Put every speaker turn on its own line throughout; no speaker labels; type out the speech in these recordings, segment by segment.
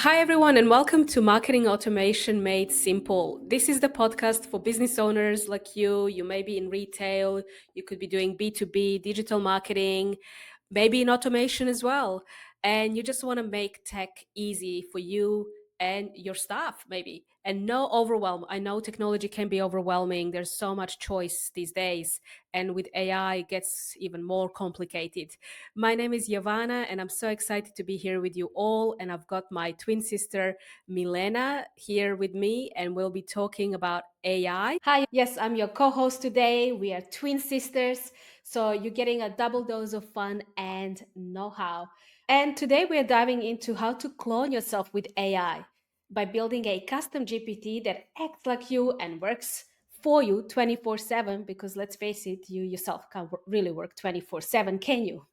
Hi, everyone, and welcome to Marketing Automation Made Simple. This is the podcast for business owners like you. You may be in retail, you could be doing B2B, digital marketing, maybe in automation as well. And you just want to make tech easy for you and your staff, maybe. And no overwhelm. I know technology can be overwhelming. There's so much choice these days. And with AI, it gets even more complicated. My name is Yovana, and I'm so excited to be here with you all. And I've got my twin sister, Milena, here with me, and we'll be talking about AI. Hi, yes, I'm your co host today. We are twin sisters. So you're getting a double dose of fun and know how. And today we are diving into how to clone yourself with AI by building a custom GPT that acts like you and works for you 24/7. Because let's face it, you yourself can't really work 24/7, can you?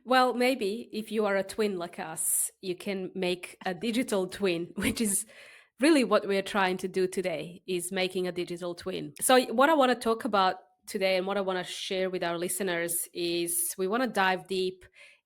Well, maybe if you are a twin like us, you can make a digital twin, which is really what we're trying to do today, is making a digital twin. So what I want to talk about today and what I want to share with our listeners is we want to dive deep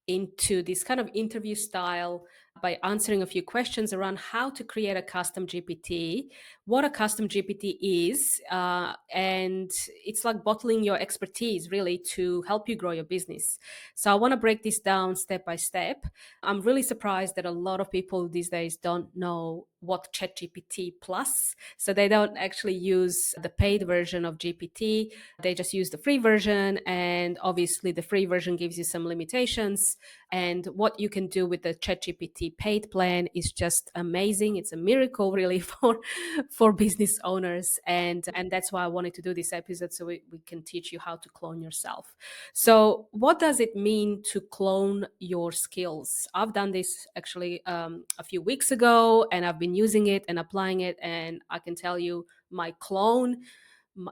into this kind of interview style by answering a few questions around how to create a custom GPT, what a custom GPT is, and it's like bottling your expertise really to help you grow your business. So I want to break this down step by step. I'm really surprised that a lot of people these days don't know what ChatGPT plus. So they don't actually use the paid version of GPT. They just use the free version. And obviously the free version gives you some limitations. And what you can do with the ChatGPT paid plan is just amazing. It's a miracle really for business owners. And that's why I wanted to do this episode, so we can teach you how to clone yourself. So what does it mean to clone your skills? I've done this actually a few weeks ago, and I've been using it and applying it. And I can tell you my clone,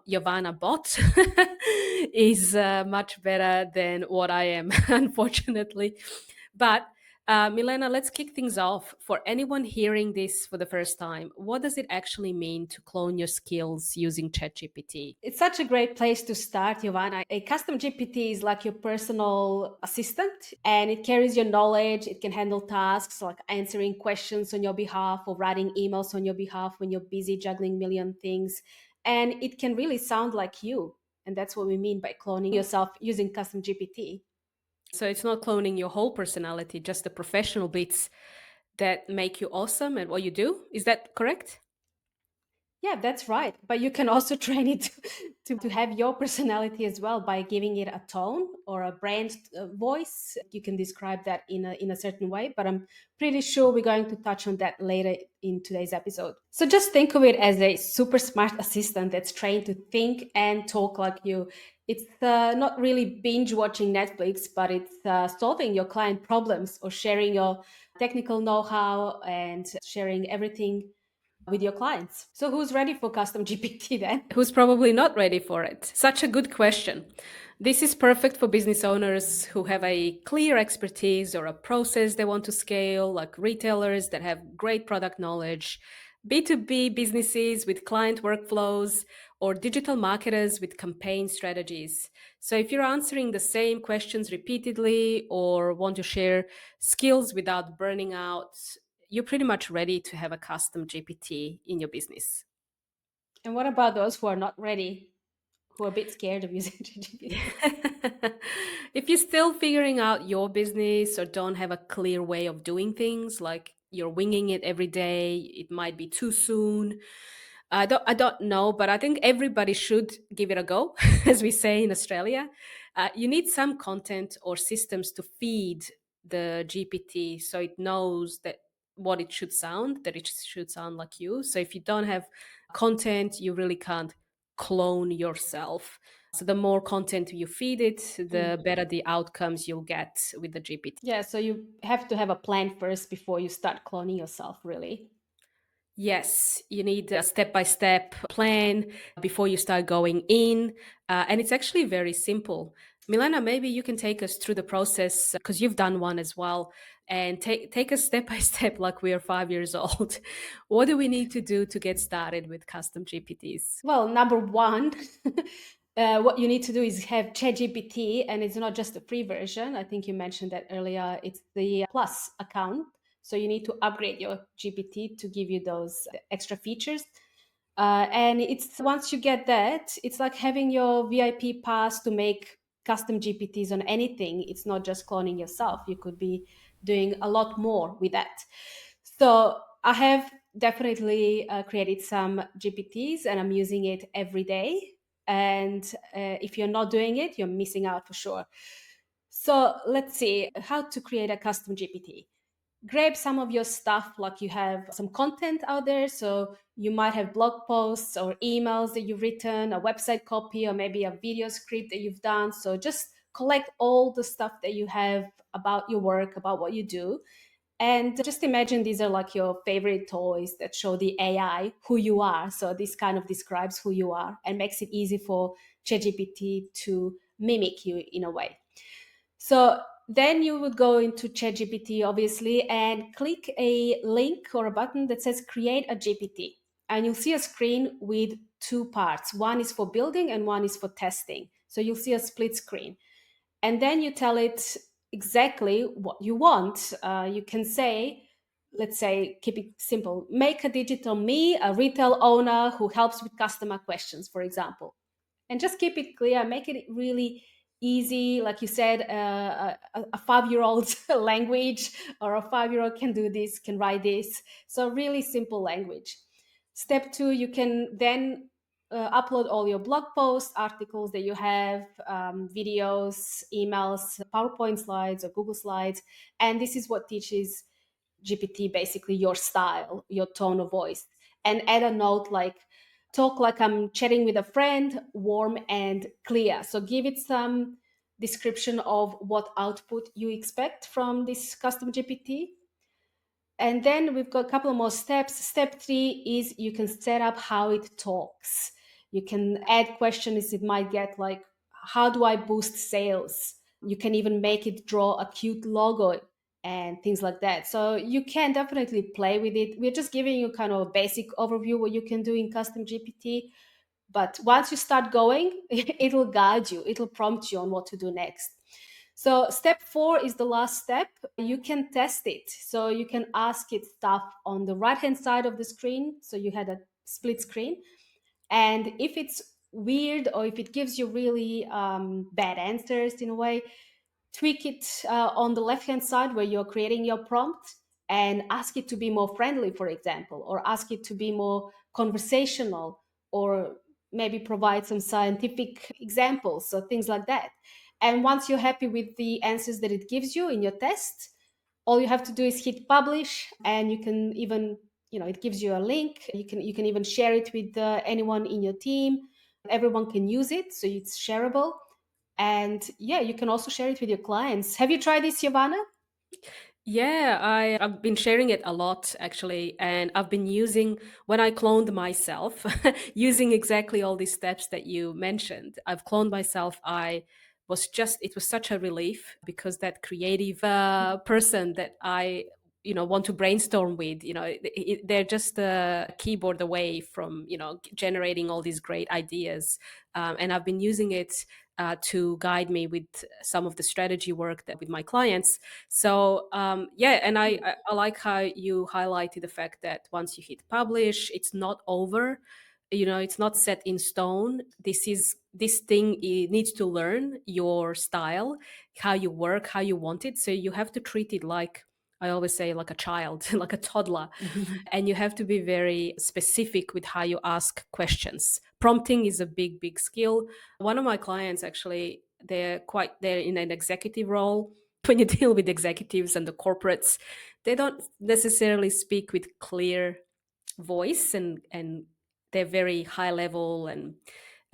Yovana bot, is much better than what I am, unfortunately. But Milena, let's kick things off. For anyone hearing this for the first time, what does it actually mean to clone your skills using ChatGPT? It's such a great place to start, Giovanna. A custom GPT is like your personal assistant, and it carries your knowledge. It can handle tasks like answering questions on your behalf or writing emails on your behalf when you're busy juggling a million things. And it can really sound like you. And that's what we mean by cloning yourself using custom GPT. So it's not cloning your whole personality, just the professional bits that make you awesome at what you do. Is that correct? Yeah, that's right. But you can also train it to have your personality as well by giving it a tone or a brand voice. You can describe that in a certain way, but I'm pretty sure we're going to touch on that later in today's episode. So just think of it as a super smart assistant that's trained to think and talk like you. It's not really binge watching Netflix, but it's solving your client problems or sharing your technical know how and sharing everything with your clients. So who's ready for custom GPT then? Who's probably not ready for it? Such a good question. This is perfect for business owners who have a clear expertise or a process they want to scale, like retailers that have great product knowledge, B2B businesses with client workflows, or digital marketers with campaign strategies. So if you're answering the same questions repeatedly or want to share skills without burning out, you're pretty much ready to have a custom GPT in your business. And what about those who are not ready, who are a bit scared of using GPT? If you're still figuring out your business or don't have a clear way of doing things, like you're winging it every day, it might be too soon. I don't know, but I think everybody should give it a go, as we say in Australia. You need some content or systems to feed the GPT so it knows that what it should sound, that it should sound like you. So if you don't have content, you really can't clone yourself. So the more content you feed it, the better the outcomes you'll get with the GPT. Yeah, so you have to have a plan first before you start cloning yourself, really. Yes, you need a step by step plan before you start going in. And it's actually very simple. Milena, maybe you can take us through the process because you've done one as well, and take us step by step like we are 5 years old. What do we need to do to get started with custom GPTs? Well, number one, what you need to do is have ChatGPT, and it's not just the free version. I think you mentioned that earlier. It's the Plus account. So you need to upgrade your GPT to give you those extra features. And it's once you get that, it's like having your VIP pass to make custom GPTs on anything. It's not just cloning yourself. You could be doing a lot more with that. So I have definitely created some GPTs and I'm using it every day. And if you're not doing it, you're missing out for sure. So let's see how to create a custom GPT. Grab some of your stuff, like you have some content out there. So you might have blog posts or emails that you've written, a website copy, or maybe a video script that you've done. So just collect all the stuff that you have about your work, about what you do. And just imagine these are like your favorite toys that show the AI who you are. So this kind of describes who you are and makes it easy for ChatGPT to mimic you in a way. So then you would go into ChatGPT, obviously, and click a link or a button that says create a GPT. And you'll see a screen with two parts. One is for building and one is for testing. So you'll see a split screen. And then you tell it exactly what you want. You can say, let's say, keep it simple, make a digital me, a retail owner who helps with customer questions, for example, and just keep it clear, make it really easy. Like you said, a 5-year-old language, or a 5-year-old can do this, can write this. So really simple language. Step two, you can then upload all your blog posts, articles that you have, videos, emails, PowerPoint slides or Google slides. And this is what teaches GPT basically your style, your tone of voice. And add a note like, talk like I'm chatting with a friend, warm and clear. So give it some description of what output you expect from this custom GPT. And then we've got a couple of more steps. Step three is you can set up how it talks. You can add questions it might get, like, how do I boost sales? You can even make it draw a cute logo and things like that. So you can definitely play with it. We're just giving you kind of a basic overview what you can do in custom GPT. But once you start going, it'll guide you, it'll prompt you on what to do next. So step four is the last step. You can test it. So you can ask it stuff on the right hand side of the screen. So you had a split screen. And if it's weird or if it gives you really bad answers in a way, tweak it on the left hand side where you're creating your prompt and ask it to be more friendly, for example, or ask it to be more conversational, or maybe provide some scientific examples, so things like that. And once you're happy with the answers that it gives you in your test, all you have to do is hit publish, and you can even, it gives you a link. You can even share it with anyone in your team. Everyone can use it, so it's shareable. And yeah, you can also share it with your clients. Have you tried this, Giovanna?
Yeah, I've been sharing it a lot actually, and I've been using when I cloned myself, using exactly all these steps that you mentioned. I've cloned myself. It was such a relief because that creative person that I want to brainstorm with, they're just a keyboard away from generating all these great ideas, and I've been using it to guide me with some of the strategy work that with my clients. So yeah, and I like how you highlighted the fact that once you hit publish, it's not over. It's not set in stone. This thing, it needs to learn your style, how you work, how you want it. So you have to treat it like, I always say, like a child, like a toddler, and you have to be very specific with how you ask questions. Prompting is a big skill. One of my clients, actually, they're in an executive role. When you deal with executives and the corporates, they don't necessarily speak with clear voice, and they're very high level and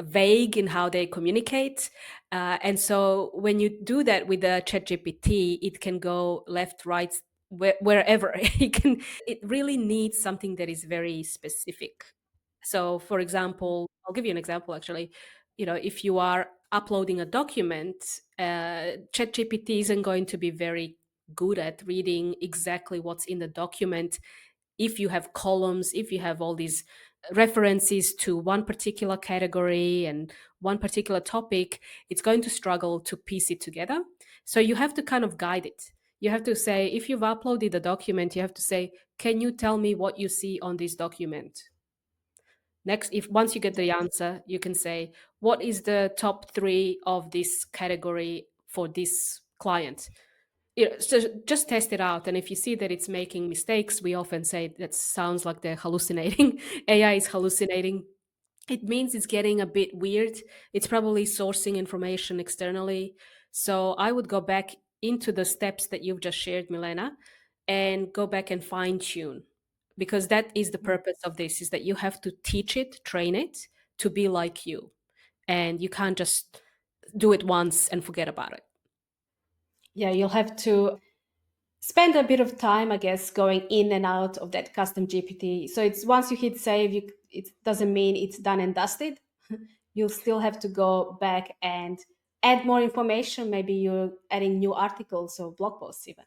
vague in how they communicate. And so when you do that with the chat gpt, it can go left, right, wherever. It really needs something that is very specific. So for example, I'll give you an example actually. If you are uploading a document, ChatGPT isn't going to be very good at reading exactly what's in the document. If you have columns, if you have all these references to one particular category and one particular topic, it's going to struggle to piece it together. So you have to kind of guide it. You have to say, if you've uploaded a document, you have to say, can you tell me what you see on this document? Next, if once you get the answer, you can say, what is the top three of this category for this client? So just test it out. And if you see that it's making mistakes, we often say that sounds like they're hallucinating. AI is hallucinating. It means it's getting a bit weird. It's probably sourcing information externally. So I would go back into the steps that you've just shared, Milena, and go back and fine tune, because that is the purpose of this, is that you have to teach it, train it to be like you. And you can't just do it once and forget about it.
Yeah, you'll have to spend a bit of time, I guess, going in and out of that custom GPT. So it's once you hit save, it doesn't mean it's done and dusted. You'll still have to go back and add more information. Maybe you're adding new articles or blog posts even.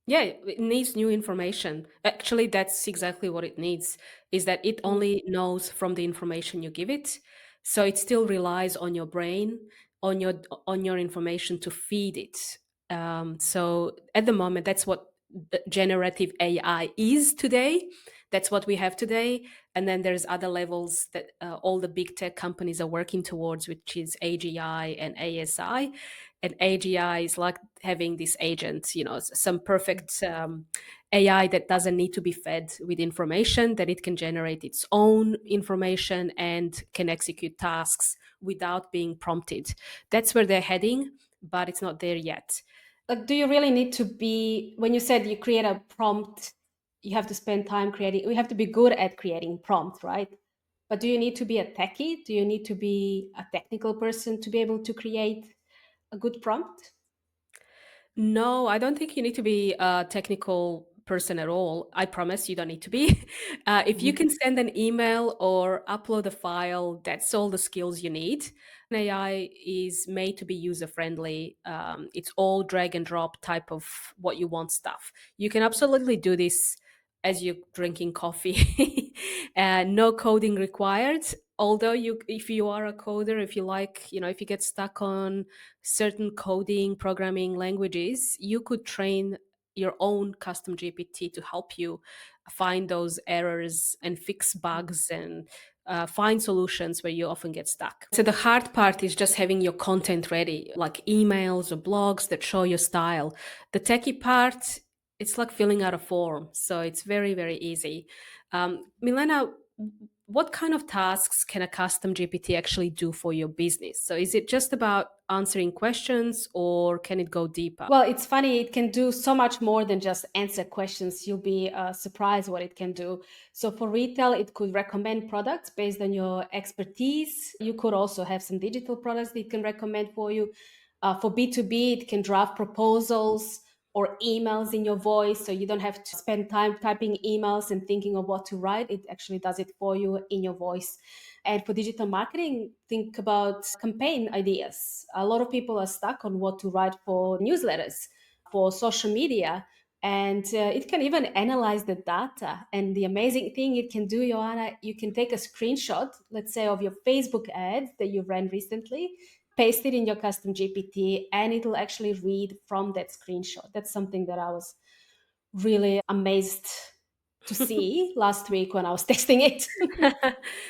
Yeah, it needs new information. Actually, that's exactly what it needs, is that it
Mm.
only knows from the information you give it. So it still relies on your brain, on your information to feed it. So at the moment, that's what the generative AI is today. That's what we have today. And then there's other levels that all the big tech companies are working towards, which is AGI and ASI. And AGI is like having this agent, some perfect AI that doesn't need to be fed with information, that it can generate its own information and can execute tasks without being prompted. That's where they're heading, but it's not there yet.
Like, do you really need to be, when you said you create a prompt, you have to spend time creating, we have to be good at creating prompt, right? But do you need to be a techie? Do you need to be a technical person to be able to create a good prompt?
No, I don't think you need to be a technical person at all. I promise you don't need to be. If you
Mhm.
can send an email or upload a file, that's all the skills you need. AI is made to be user friendly. It's all drag and drop type of what you want stuff. You can absolutely do this as you're drinking coffee. No coding required. Although if you are a coder, if you like, if you get stuck on certain coding programming languages, you could train your own custom GPT to help you find those errors and fix bugs and find solutions where you often get stuck. So the hard part is just having your content ready, like emails or blogs that show your style. The techie part, it's like filling out a form. So it's very, very easy. Milena, what kind of tasks can a custom GPT actually do for your business? So is it just about answering questions or can it go deeper?
Well, it's funny. It can do so much more than just answer questions. You'll be surprised what it can do. So, for retail, it could recommend products based on your expertise. You could also have some digital products that it can recommend for you. For B2B, it can draft proposals or emails in your voice. So, you don't have to spend time typing emails and thinking of what to write. It actually does it for you in your voice. And for digital marketing, think about campaign ideas. A lot of people are stuck on what to write for newsletters, for social media, and it can even analyze the data. And the amazing thing it can do, Joanna, you can take a screenshot, let's say, of your Facebook ad that you ran recently, paste it in your custom GPT, and it'll actually read from that screenshot. That's something that I was really amazed to see last week when I was testing it.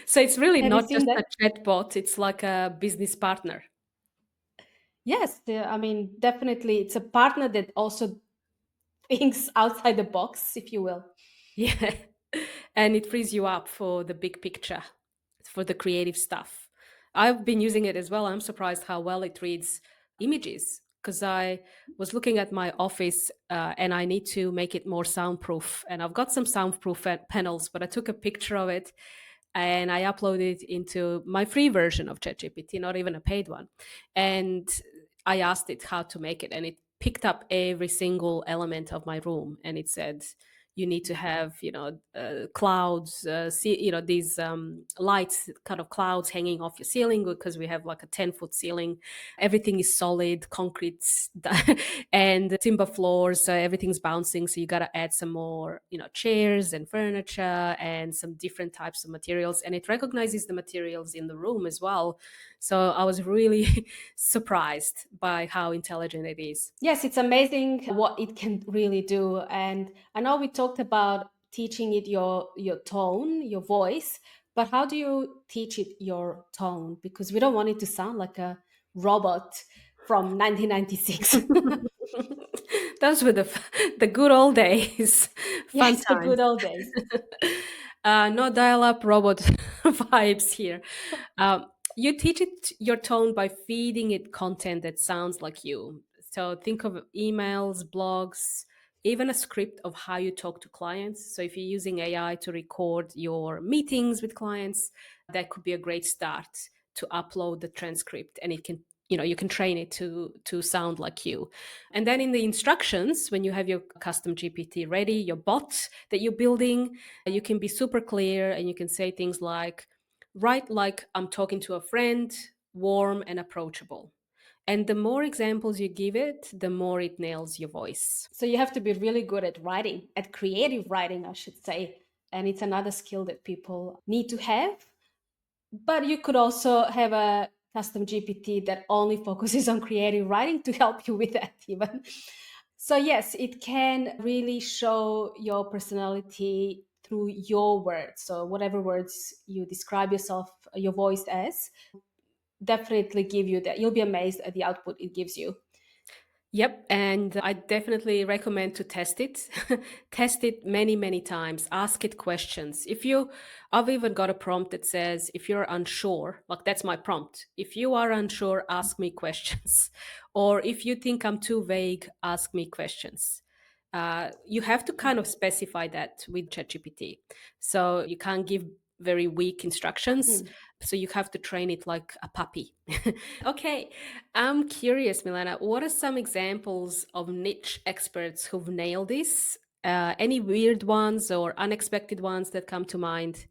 So it's really
Have you
not
seen
just
that?
a chatbot, it's like a business partner.
Yes, I mean, definitely, it's a partner that also thinks outside the box, if you will.
Yeah. And it frees you up for the big picture, for the creative stuff. I've been using it as well. I'm surprised how well it reads images, because I was looking at my office and I need to make it more soundproof. And I've got some soundproof panels, but I took a picture of it and I uploaded it into my free version of ChatGPT, not even a paid one. And I asked it how to make it, and it picked up every single element of my room, and it said, you need to have clouds, see, these lights, kind of clouds hanging off your ceiling, because we have like a 10-foot ceiling. Everything is solid concrete and timber floors, so everything's bouncing, so you got to add some more chairs and furniture and some different types of materials, and it recognizes the materials in the room as well. So I was really surprised by how intelligent it is. Yes, it's amazing what it can really do. And I know we talked about teaching it your tone, your voice, but how do you teach it your tone? Because we don't want it to sound like a robot from 1996. Those were the good old days. Fun
Yes, the
times.
good old days.
No dial-up robot vibes here. Um, you teach it your tone by feeding it content that sounds like you. So think of emails, blogs, even a script of how you talk to clients. So if you're using AI to record your meetings with clients, that could be a great start to upload the transcript, and it can, you can train it to sound like you. And then in the instructions, when you have your custom GPT ready, your bot that you're building, you can be super clear and you can say things like, write like I'm talking to a friend, warm and approachable. And the more examples you give it, the more it nails your voice.
So you have to be really good at writing, at creative writing, I should say. And it's another skill that people need to have. But you could also have a custom GPT that only focuses on creative writing to help you with that, even. So, yes, it can really show your personality through your words. So, whatever words you describe yourself, your voice as, definitely give you that. You'll be amazed at the output it gives you.
Yep, and I definitely recommend to test it. Test it many, many times. Ask it questions. I've even got a prompt that says, if you're unsure, like that's my prompt. If you are unsure, ask me questions. Or if you think I'm too vague, ask me questions. You have to kind of specify that with ChatGPT. So you can't give very weak instructions.
Hmm.
So you have to train it like a puppy. Okay, I'm curious, Milena, what are some examples of niche experts who've nailed this? Any weird ones or unexpected ones that come to mind?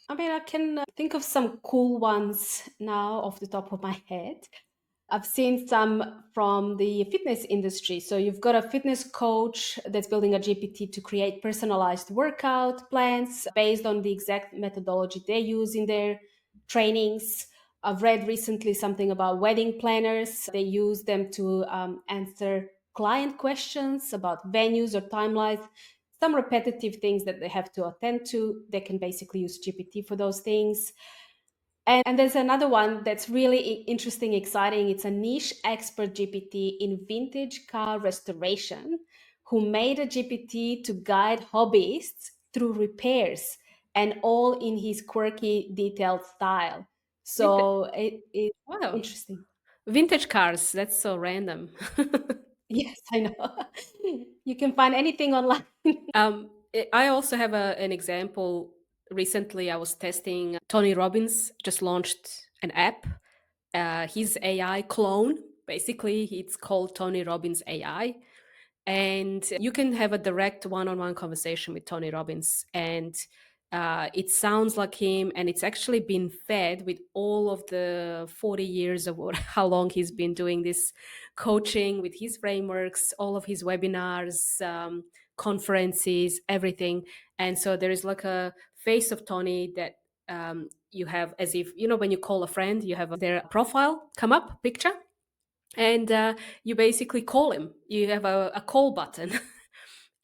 I mean, I can think of some cool ones now off the top of my head. I've seen some from the fitness industry. So you've got a fitness coach that's building a GPT to create personalized workout plans based on the exact methodology they use in their trainings. I've read recently something about wedding planners. They use them to answer client questions about venues or timelines, some repetitive things that they have to attend to. They can basically use GPT for those things. And there's another one that's really interesting, exciting. It's a niche expert GPT in vintage car restoration who made a GPT to guide hobbyists through repairs and all in his quirky, detailed style.
Vintage.
So it's
Wow.
interesting.
Vintage cars. That's so random.
Yes, I know. You can find anything online.
I also have an example. Recently, I was testing Tony Robbins just launched an app. His AI clone, basically, it's called Tony Robbins AI. And you can have a direct one-on-one conversation with Tony Robbins, and it sounds like him, and it's actually been fed with all of the 40 years of how long he's been doing this coaching with his frameworks, all of his webinars, conferences, everything. And so there is like a face of Tony that you have, as if, when you call a friend, you have their profile come up picture, and you basically call him. You have a call button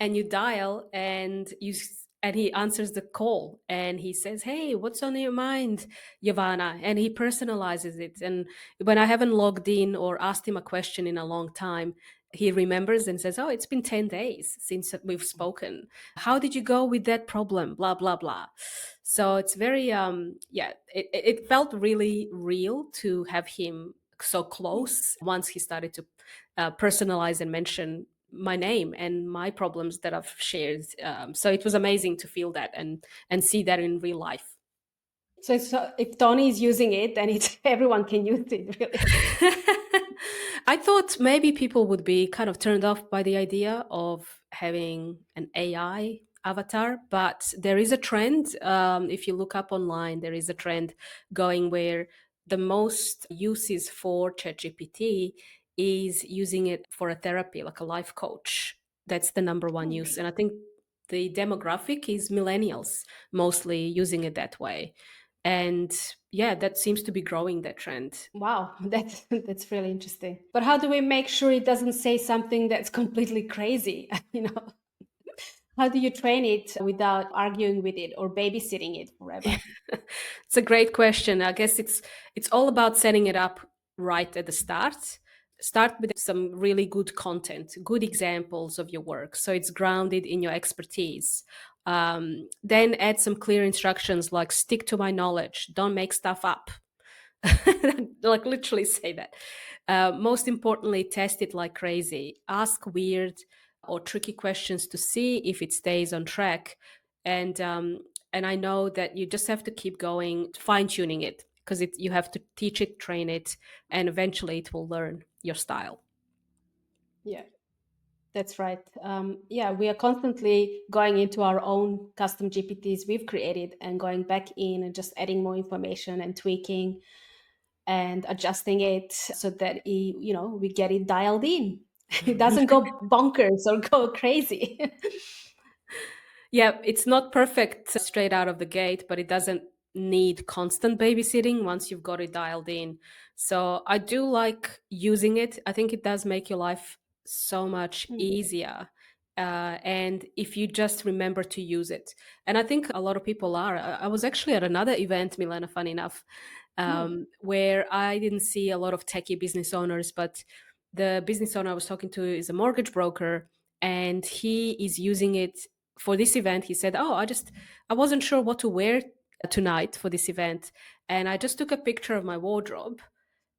and you dial, and he answers the call, and he says, hey, what's on your mind, Yavana? And he personalizes it. And when I haven't logged in or asked him a question in a long time, he remembers and says, oh, it's been 10 days since we've spoken. How did you go with that problem? Blah, blah, blah. So it's very, it felt really real to have him so close once he started to personalize and mention my name and my problems that I've shared. So it was amazing to feel that and see that in real life.
So if Tony is using it, then it's everyone can use it, really.
I thought maybe people would be kind of turned off by the idea of having an AI avatar, but there is a trend. If you look up online, there is a trend going where the most uses for ChatGPT is using it for a therapy, like a life coach. That's the number one use. And I think the demographic is millennials mostly using it that way. And yeah, that seems to be growing, that trend.
Wow, that's really interesting. But how do we make sure it doesn't say something that's completely crazy? How do you train it without arguing with it or babysitting it forever?
It's a great question. I guess it's all about setting it up right at the start. Start with some really good content, good examples of your work, so it's grounded in your expertise. Then add some clear instructions like stick to my knowledge, don't make stuff up. Like literally say that. Most importantly, test it like crazy. Ask weird or tricky questions to see if it stays on track. And and I know that you just have to keep going, fine tuning it, because you have to teach it, train it, and eventually it will learn your style.
Yeah, that's right. Yeah, we are constantly going into our own custom GPTs we've created and going back in and just adding more information and tweaking and adjusting it so that we get it dialed in. It doesn't go bonkers or go crazy.
Yeah, it's not perfect straight out of the gate, but it doesn't need constant babysitting once you've got it dialed in. So I do like using it. I think it does make your life so much easier. And if you just remember to use it. And I think a lot of people are. I was actually at another event, Milena, funny enough,
Hmm.
where I didn't see a lot of techie business owners, but the business owner I was talking to is a mortgage broker, and he is using it for this event. He said, "Oh, I wasn't sure what to wear tonight for this event, and I just took a picture of my wardrobe,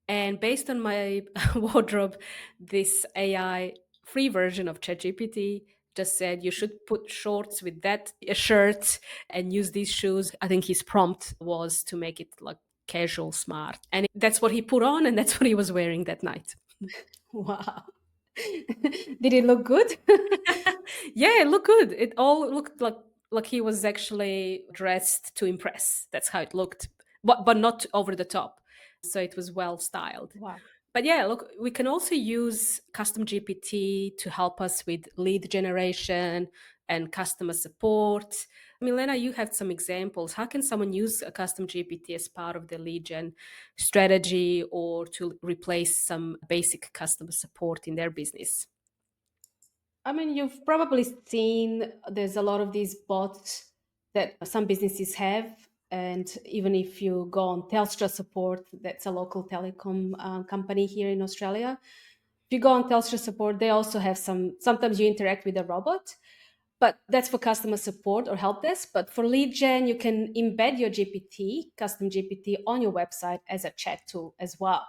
and based on my wardrobe, this AI free version of ChatGPT just said you should put shorts with that shirt and use these shoes." I think his prompt was to make it like casual, smart, and that's what he put on, and that's what he was wearing that night.
Wow. Did it look good?
Yeah, it looked good. It all looked like he was actually dressed to impress. That's how it looked, but not over the top. So it was well styled.
Wow.
But yeah, look, we can also use Custom GPT to help us with lead generation and customer support. Milena, you had some examples. How can someone use a Custom GPT as part of their lead gen strategy or to replace some basic customer support in their business?
I mean, you've probably seen there's a lot of these bots that some businesses have. And even if you go on Telstra support, that's a local telecom company here in Australia. If you go on Telstra support, they also have sometimes you interact with a robot, but that's for customer support or help desk. But for lead gen, you can embed your GPT, custom GPT, on your website as a chat tool as well.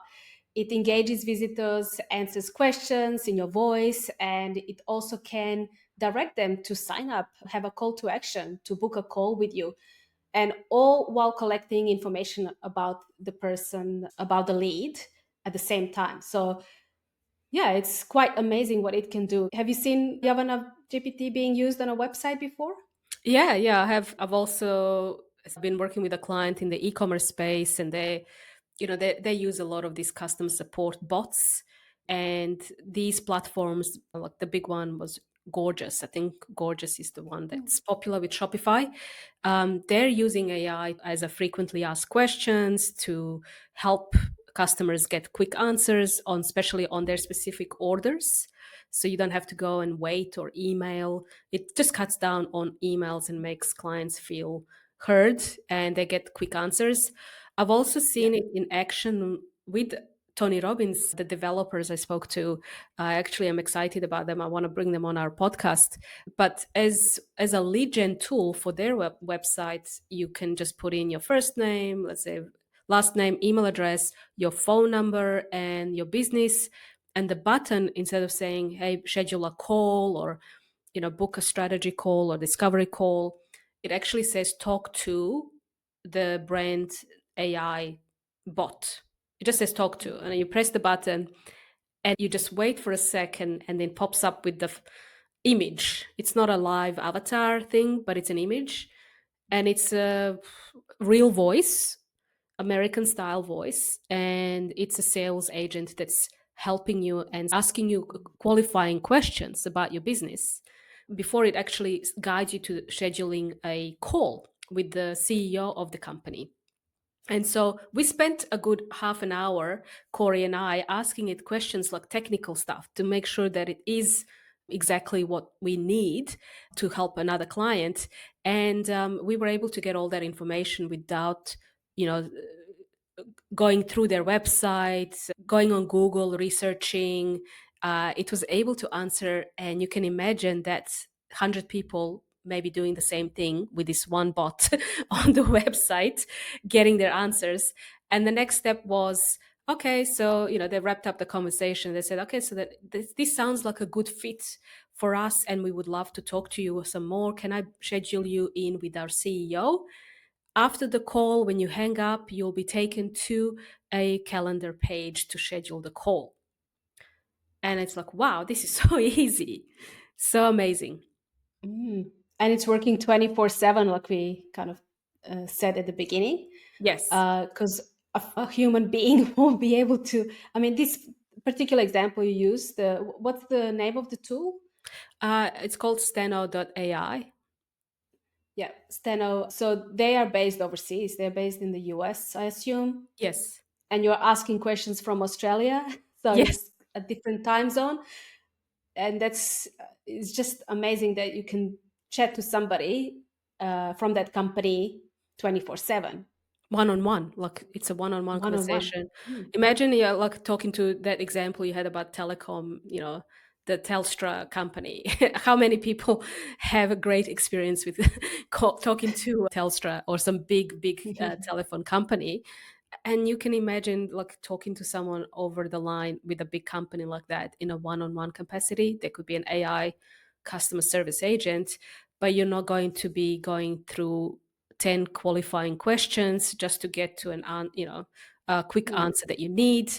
It engages visitors, answers questions in your voice, and it also can direct them to sign up, have a call to action, to book a call with you, and all while collecting information about the person, about the lead at the same time. So yeah, it's quite amazing what it can do. Have you seen Yavana GPT being used on a website before?
Yeah, yeah, I have. I've also been working with a client in the e-commerce space, and they use a lot of these custom support bots, and these platforms, like the big one was Gorgeous. I think Gorgeous is the one that's popular with Shopify. They're using AI as a frequently asked questions to help customers get quick answers on, especially on their specific orders. So you don't have to go and wait or email. It just cuts down on emails and makes clients feel heard, and they get quick answers. I've also
Yeah.
seen it in action with Tony Robbins, the developers I spoke to. I actually am excited about them. I want to bring them on our podcast. But as a lead gen tool for their website, you can just put in your first name, let's say last name, email address, your phone number, and your business. And the button, instead of saying, "Hey, schedule a call," or book a strategy call or discovery call, it actually says talk to the brand AI bot. It just says talk to, and you press the button and you just wait for a second, and then pops up with the image. It's not a live avatar thing, but it's an image, and it's a real voice, American style voice, and it's a sales agent that's helping you and asking you qualifying questions about your business before it actually guides you to scheduling a call with the CEO of the company. And so we spent a good half an hour, Corey and I, asking it questions like technical stuff to make sure that it is exactly what we need to help another client. And we were able to get all that information without, you know, going through their websites, going on Google, researching. It was able to answer, and you can imagine that 100 people maybe doing the same thing with this one bot on the website, getting their answers. And the next step was, okay, so they wrapped up the conversation. They said, okay, so that this sounds like a good fit for us, and we would love to talk to you some more. Can I schedule you in with our CEO? After the call, when you hang up, you'll be taken to a calendar page to schedule the call. And it's like, wow, this is so easy, so amazing.
Mm. And it's working 24/7, like we kind of said at the beginning,
Yes.
because a human being won't be able to. I mean, this particular example you used, what's the name of the tool?
It's called steno.ai.
Yeah, Steno. So they are based overseas. They're based in the US, I assume.
Yes.
And you're asking questions from Australia. So
Yes.
it's a different time zone. And that's it's just amazing that you can chat to somebody from that company 24/7,
One on one, like it's a one on one
one on one.
conversation. Imagine you're like talking to that example you had about telecom, the Telstra company. How many people have a great experience with talking to Telstra or some big telephone company? And you can imagine like talking to someone over the line with a big company like that in a one-on-one capacity. There could be an AI customer service agent, but you're not going to be going through 10 qualifying questions just to get to a quick answer that you need.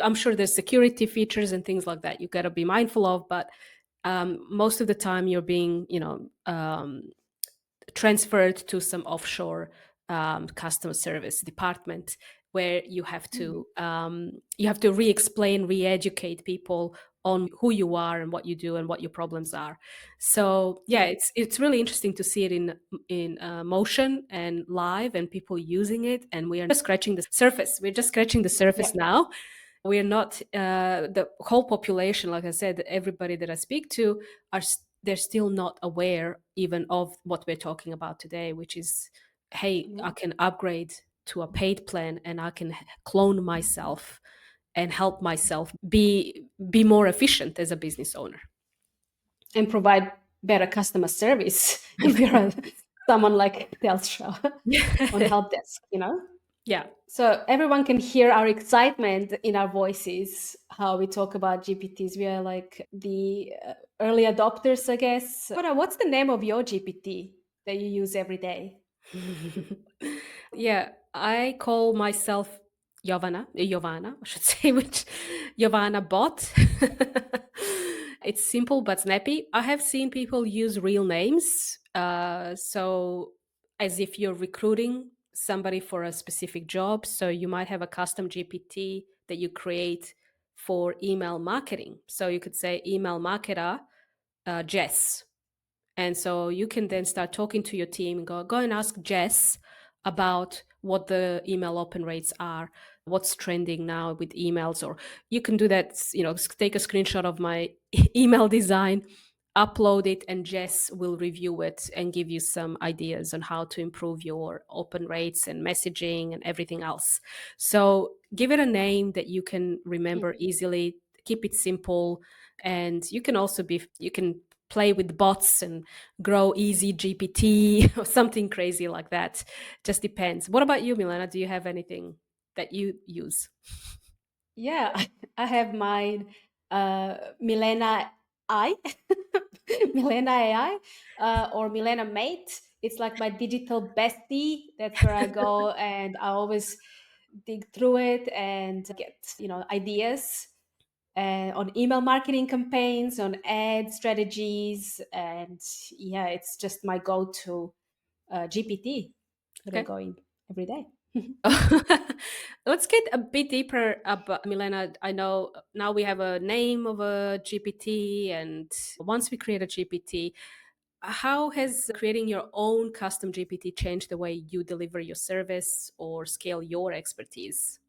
I'm sure there's security features and things like that you got to be mindful of, but most of the time you're being transferred to some offshore customer service department where you have to re-explain, re-educate people on who you are and what you do and what your problems are. So yeah,
Yeah.
it's really interesting to see it in motion and live and people using it. And we are just scratching the surface. We're just scratching the surface
Yeah.
now. We're not the whole population, like I said, everybody that I speak to they're still not aware even of what we're talking about today, which is, hey,
Yeah.
I can upgrade to a paid plan and I can clone myself and help myself be more efficient as a business owner.
And provide better customer service if you're someone like Telstra on help desk.
Yeah.
So everyone can hear our excitement in our voices, how we talk about GPTs. We are like the early adopters, I guess. But what's the name of your GPT that you use every day?
Yeah, I call myself Giovanna, I should say, which Giovanna bot. It's simple but snappy. I have seen people use real names. So, as if you're recruiting somebody for a specific job. So, you might have a custom GPT that you create for email marketing. So, you could say email marketer, Jess. And so you can then start talking to your team and go and ask Jess about what the email open rates are, what's trending now with emails. Or you can do that, take a screenshot of my email design, upload it, and Jess will review it and give you some ideas on how to improve your open rates and messaging and everything else. So give it a name that you can remember easily, keep it simple. And you can play with bots and grow easy GPT or something crazy like that. Just depends. What about you, Milena? Do you have anything that you use?
Yeah, I have mine, Milena I, Milena AI, or Milena Mate. It's like my digital bestie. That's where I go, and I always dig through it and get ideas on email marketing campaigns, on ad strategies, and yeah, it's just my go-to GPT that I
Okay.
go in every day.
Let's get a bit deeper about Milena. I know now we have a name of a GPT, and once we create a GPT, How has creating your own custom GPT changed the way you deliver your service or scale your expertise?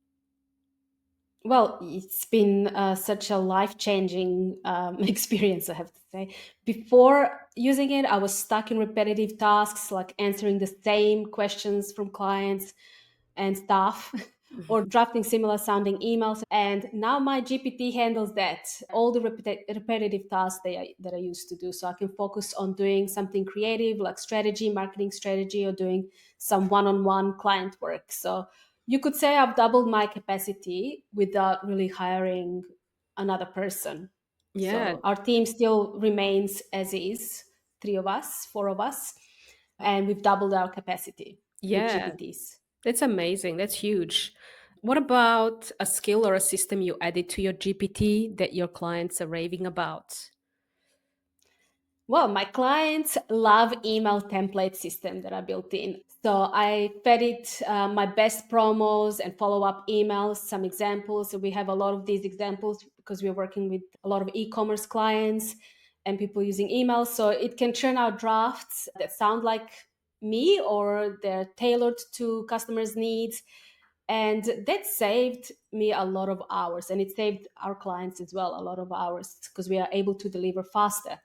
Well, it's been such a life-changing experience, I have to say. Before using it, I was stuck in repetitive tasks like answering the same questions from clients and staff or drafting similar sounding emails. And now my GPT handles that, all the repetitive tasks that I used to do. So I can focus on doing something creative like strategy, marketing strategy, or doing some one on one client work. So you could say I've doubled my capacity without really hiring another person.
Yeah,
So our team still remains as is, three of us, four of us, and we've doubled our capacity with
yeah,
GPTs.
that's amazing. That's huge. What about a skill or a system you added to your GPT that your clients are raving about?
Well, my clients love email template system that I built in. So I fed it my best promos and follow up emails, some examples. So we have a lot of these examples because we're working with a lot of e-commerce clients and people using emails. So it can churn out drafts that sound like me or they're tailored to customers' needs. And that saved me a lot of hours, and it saved our clients as well a lot of hours because we are able to deliver faster.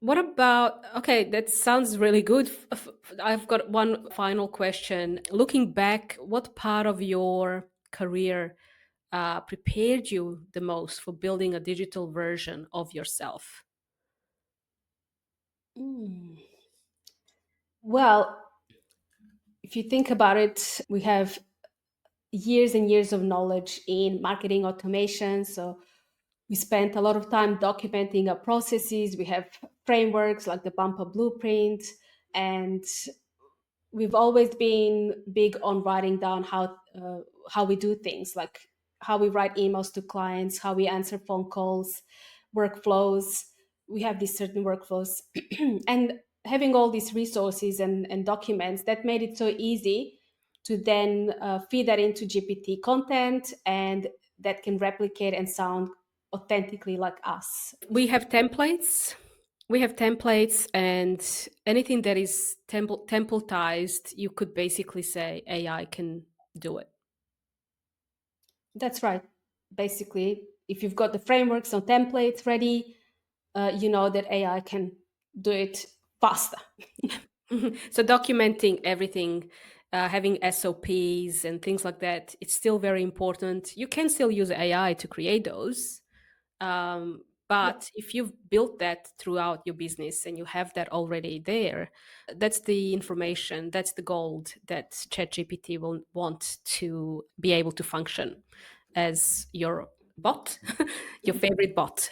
What about, okay, that sounds really good. I've got one final question. Looking back, what part of your career prepared you the most for building a digital version of yourself?
Mm. Well, if you think about it, we have years and years of knowledge in marketing automation. So we spent a lot of time documenting our processes. We have frameworks like the Bumper Blueprint, and we've always been big on writing down how we do things, like how we write emails to clients, how we answer phone calls, workflows. We have these certain workflows, and having all these resources and documents that made it so easy to then feed that into GPT content, and that can replicate and sound authentically like us.
We have templates. We have templates, and anything that is templatized, you could basically say AI can do it.
That's right. Basically, if you've got the frameworks or templates ready, you know that AI can do it faster.
So documenting everything, having SOPs and things like that, it's still very important. You can still use AI to create those.
Yeah,
But if you've built that throughout your business and you have that already there, that's the information, that's the gold that ChatGPT will want to be able to function as your bot, your favorite bot.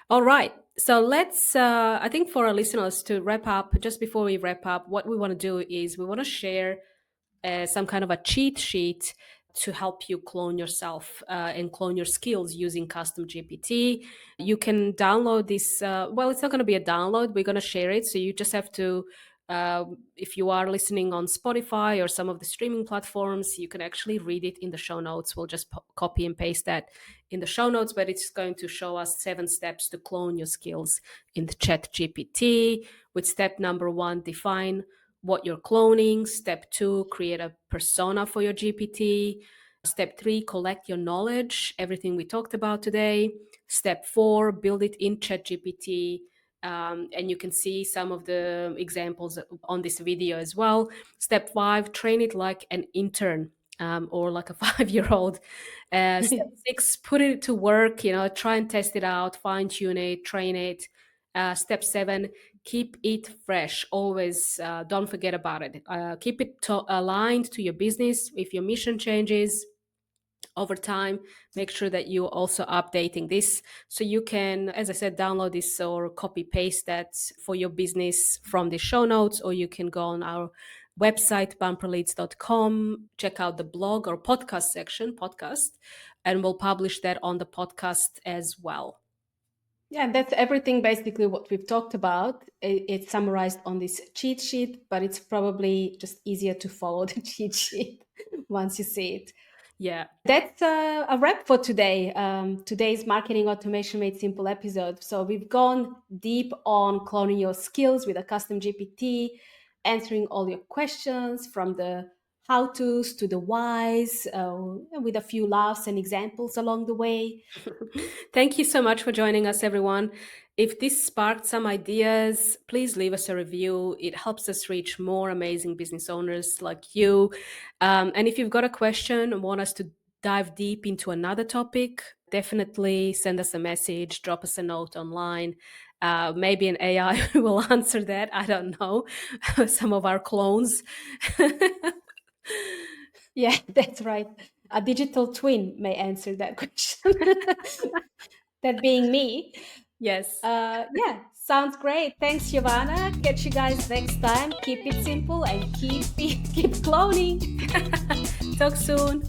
All right. So let's, I think for our listeners to wrap up, just before we wrap up, what we want to do is we want to share some kind of a cheat sheet to help you clone yourself and clone your skills using Custom GPT. You can download this. Well, it's not going to be a download. We're going to share it. So you just have to, if you are listening on Spotify or some of the streaming platforms, you can actually read it in the show notes. We'll just copy and paste that in the show notes, but it's going to show us 7 steps to clone your skills in the Chat GPT. With step number 1, define what you're cloning. Step 2, create a persona for your GPT. Step 3, collect your knowledge, everything we talked about today. Step 4, build it in ChatGPT. And you can see some of the examples on this video as well. Step 5, train it like an intern or like a 5-year old. Step 6, put it to work, try and test it out, fine tune it, train it. Step 7, keep it fresh. Always don't forget about it. Keep it aligned to your business. If your mission changes over time, make sure that you're also updating this so you can, as I said, download this or copy paste that for your business from the show notes, or you can go on our website bumperleads.com, check out the blog or podcast section, podcast, and we'll publish that on the podcast as well.
yeah, and that's everything basically what we've talked about. It's summarized on this cheat sheet, but it's probably just easier to follow the cheat sheet once you see it.
Yeah, that's a wrap for today. Today's Marketing Automation Made Simple episode. So we've gone deep on cloning your skills with a custom GPT, answering all your questions from the how to's to the whys, with a few laughs and examples along the way. Thank you so much for joining us, everyone. If this sparked some ideas, please leave us a review. It helps us reach more amazing business owners like you. And if you've got a question and want us to dive deep into another topic, definitely send us a message, drop us a note online. Maybe an AI will answer that. I don't know. Some of our clones. Yeah, that's right. A digital twin may answer that question. That being me.
Yes.
Yeah, sounds great. Thanks, Giovanna. Catch you guys next time. Keep it simple and keep cloning.
Talk soon.